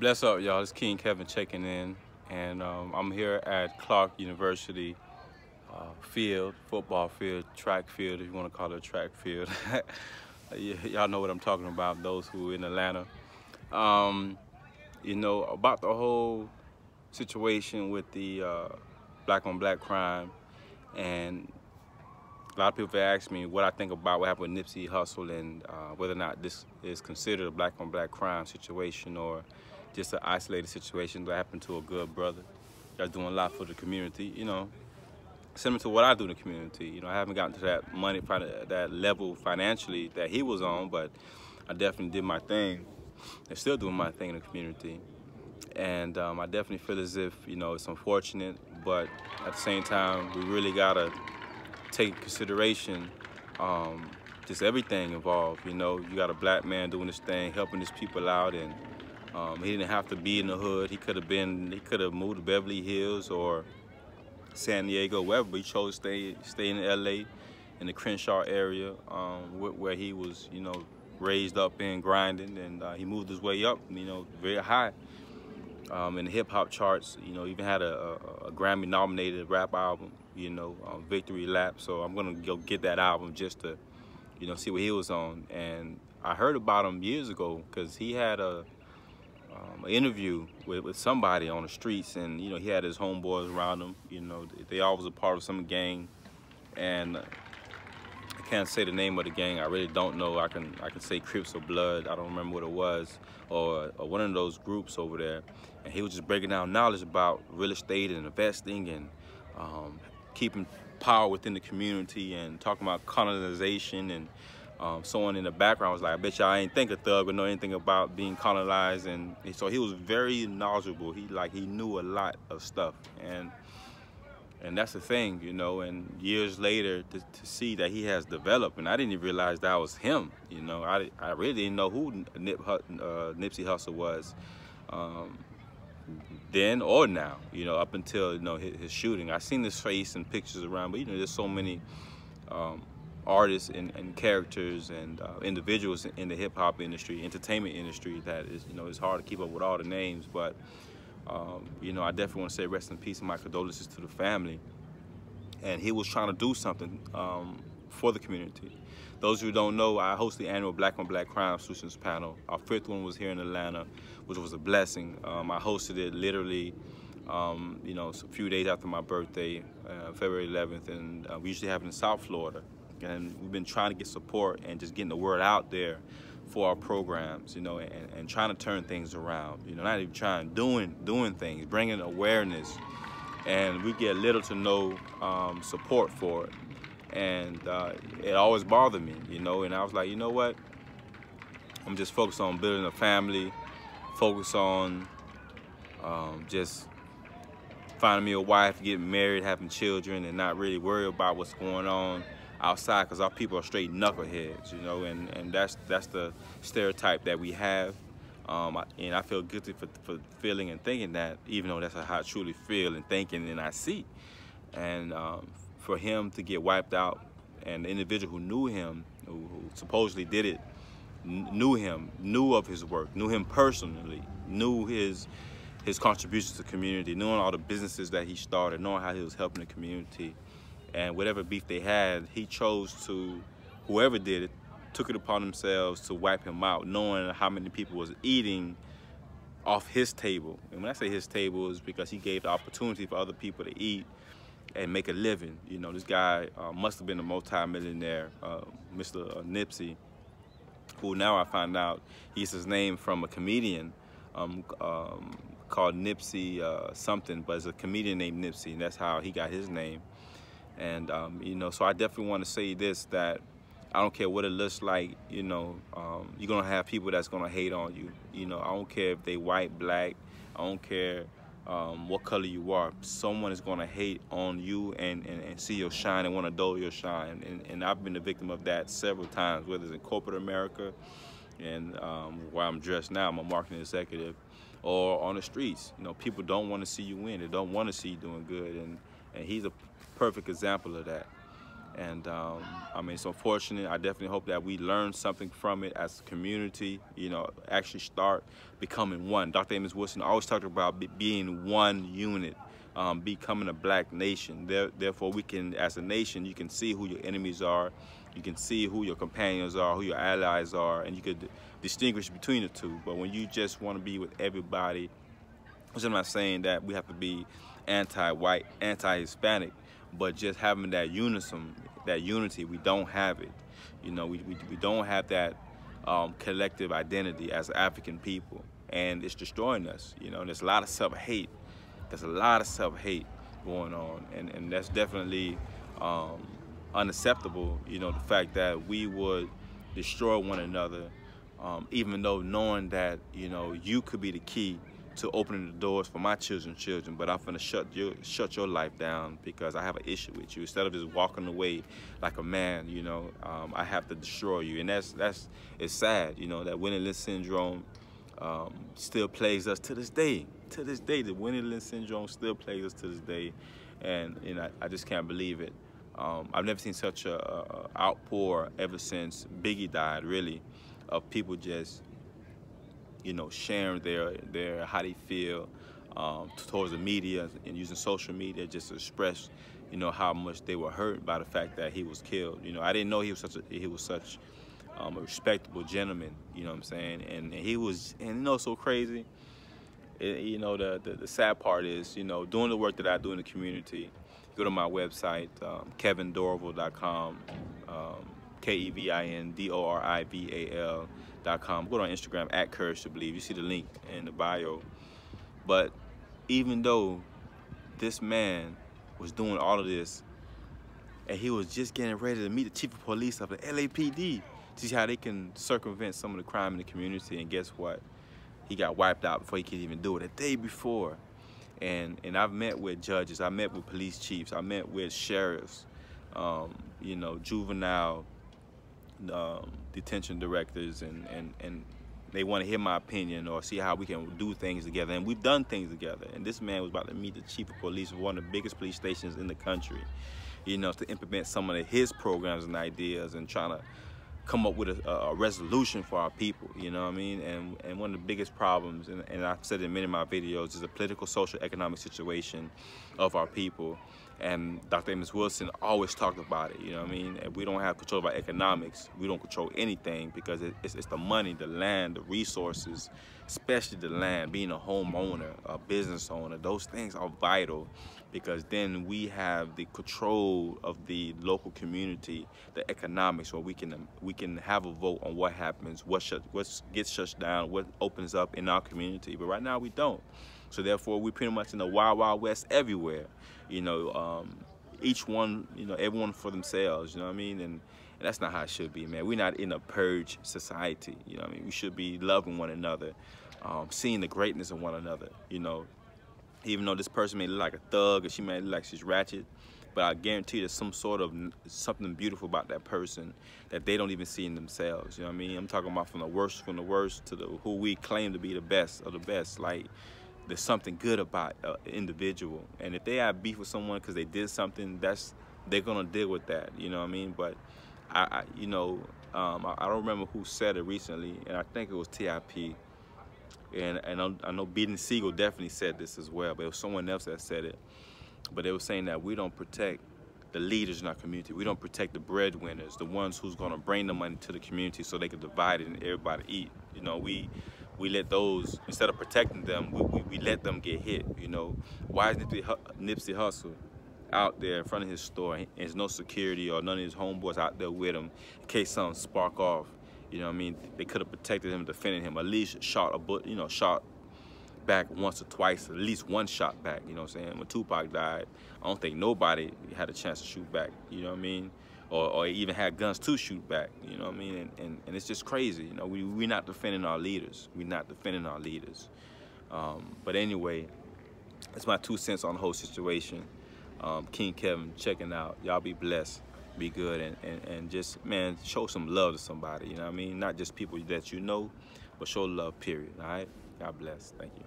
Bless up, y'all. It's King Kevin checking in, and I'm here at Clark University football field, track field, if you want to call it a track field. Y'all know what I'm talking about, those who are in Atlanta. About the whole situation with the black-on-black crime, and a lot of people have asked me what I think about what happened with Nipsey Hussle and whether or not this is considered a black-on-black crime situation or just an isolated situation that happened to a good brother that's doing a lot for the community, similar to what I do in the community. I haven't gotten to that level financially that he was on, but I definitely did my thing and still doing my thing in the community. And I definitely feel as if, it's unfortunate, but at the same time, we really gotta take into consideration just everything involved. You got a black man doing this thing, helping his people out, and he didn't have to be in the hood. He could have moved to Beverly Hills or San Diego, wherever, but he chose to stay in LA, in the Crenshaw area, where he was, raised up and grinding, and he moved his way up, very high in the hip hop charts. Even had a Grammy-nominated rap album, Victory Lap. So I'm gonna go get that album just to, see what he was on. And I heard about him years ago because he had an interview with somebody on the streets, and he had his homeboys around him. They all was a part of some gang, and I can't say the name of the gang. I really don't know. I can say Crips or Blood. I don't remember what it was, or one of those groups over there. And he was just breaking down knowledge about real estate and investing and keeping power within the community and talking about colonization and someone in the background was like, I bet y'all ain't think a thug would know anything about being colonized. And so he was very knowledgeable. He knew a lot of stuff. And that's the thing, and years later to see that he has developed, and I didn't even realize that was him. I really didn't know who Nipsey Hussle was then or now, up until, his shooting. I seen his face and pictures around, but, there's so many artists and characters and individuals in the hip-hop industry, entertainment industry, that is, it's hard to keep up with all the names. But I definitely want to say rest in peace and my condolences to the family. And he was trying to do something for the community. Those who don't know, I host the annual Black on Black Crime Solutions panel. Our 5th one was here in Atlanta, which was a blessing. I hosted it literally, a few days after my birthday, February 11th, and we usually have it in South Florida. And we've been trying to get support and just getting the word out there for our programs, and trying to turn things around. Not even trying, doing things, bringing awareness, and we get little to no support for it. And it always bothered me, and I was like, you know what? I'm just focused on building a family, focus on just finding me a wife, getting married, having children, and not really worry about what's going on outside, because our people are straight knuckleheads, and that's the stereotype that we have. And I feel guilty for feeling and thinking that, even though that's how I truly feel and thinking and I see. And for him to get wiped out, and the individual who knew him, who supposedly did it, knew him, knew of his work, knew him personally, knew his contributions to the community, knowing all the businesses that he started, knowing how he was helping the community. And whatever beef they had, he chose to, whoever did it, took it upon themselves to wipe him out, knowing how many people was eating off his table. And when I say his table, is because he gave the opportunity for other people to eat and make a living. This guy must have been a multi-millionaire, Mr. Nipsey, who now I find out he's his name from a comedian called Nipsey something, but it's a comedian named Nipsey, and that's how he got his name. And so I definitely want to say this, that I don't care what it looks like, you're gonna have people that's gonna hate on you. I don't care if they white, black, I don't care what color you are. Someone is gonna hate on you and see your shine and wanna dull your shine. And I've been the victim of that several times, whether it's in corporate America and where I'm dressed now, I'm a marketing executive, or on the streets. People don't wanna see you win. They don't wanna see you doing good. And he's a perfect example of that. And I mean, it's unfortunate. I definitely hope that we learn something from it as a community, you know, actually start becoming one. Dr. Amos Wilson always talked about being one unit, becoming a black nation. Therefore, we can, as a nation, you can see who your enemies are, you can see who your companions are, who your allies are, and you could distinguish between the two. But when you just want to be with everybody, which I'm not saying that we have to be anti-white, anti-Hispanic, but just having that unison, that unity, we don't have it. You know, we don't have that collective identity as African people, and it's destroying us. You know, and there's a lot of self-hate. There's a lot of self-hate going on, and that's definitely unacceptable. You know, the fact that we would destroy one another, even though knowing that, you know, you could be the key to opening the doors for my children's children, but I'm finna shut your life down because I have an issue with you. Instead of just walking away like a man, you know, I have to destroy you, and it's sad, you know, that Winnie-Lynch syndrome still plagues us to this day. To this day, the Winnie-Lynch syndrome still plagues us to this day, and you know, I just can't believe it. I've never seen such a outpour ever since Biggie died, really, of people just, you know, sharing their how they feel towards the media and using social media just to express, you know, how much they were hurt by the fact that he was killed. You know, I didn't know he was such a respectable gentleman. You know what I'm saying? And he was, and you know, so crazy. You know, the sad part is, you know, doing the work that I do in the community. Go to my website, KevinDorival.com. KevinDorival.com. Go to Instagram at Courage to Believe. You see the link in the bio. But even though this man was doing all of this, and he was just getting ready to meet the chief of police of the LAPD to see how they can circumvent some of the crime in the community, and guess what? He got wiped out before he could even do it. A day before. And I've met with judges, I met with police chiefs, I met with sheriffs, you know, juvenile detention directors, and they want to hear my opinion or see how we can do things together, and we've done things together. And this man was about to meet the chief of police of one of the biggest police stations in the country, you know, to implement some of his programs and ideas and trying to come up with a resolution for our people, you know what I mean? And one of the biggest problems, and I've said in many of my videos, is the political, social, economic situation of our people. And Dr. Amos Wilson always talked about it, you know what I mean? If we don't have control of our economics, we don't control anything, because it's the money, the land, the resources, especially the land, being a homeowner, a business owner. Those things are vital, because then we have the control of the local community, the economics, where we can have a vote on what happens, what gets shut down, what opens up in our community. But right now we don't. So therefore, we're pretty much in the wild, wild west everywhere. You know, each one, you know, everyone for themselves, you know what I mean? And that's not how it should be, man. We're not in a purge society, you know what I mean? We should be loving one another, seeing the greatness of one another, you know. Even though this person may look like a thug, or she may look like she's ratchet, but I guarantee there's something beautiful about that person that they don't even see in themselves, you know what I mean? I'm talking about from the worst to who we claim to be the best of the best. Like, there's something good about an individual, and if they have beef with someone because they did something, they're gonna deal with that, you know what I mean? But I don't remember who said it recently, and I think it was TIP, and I know Beaton Siegel definitely said this as well, but it was someone else that said it. But they were saying that we don't protect the leaders in our community. We don't protect the breadwinners, the ones who's gonna bring the money to the community so they can divide it and everybody eat. You know, we let those, instead of protecting them, we let them get hit, you know. Why is Nipsey Hussle out there in front of his store, and there's no security or none of his homeboys out there with him in case something spark off? You know what I mean? They could have protected him, defended him, at least shot back once or twice, at least one shot back, you know what I'm saying? When Tupac died, I don't think nobody had a chance to shoot back, you know what I mean? Or even had guns to shoot back, you know what I mean? And it's just crazy, you know, we're not defending our leaders. We're not defending our leaders. But anyway, that's my 2 cents on the whole situation. King Kevin checking out. Y'all be blessed, be good, and just, man, show some love to somebody, you know what I mean? Not just people that you know, but show love, period, all right? God bless. Thank you.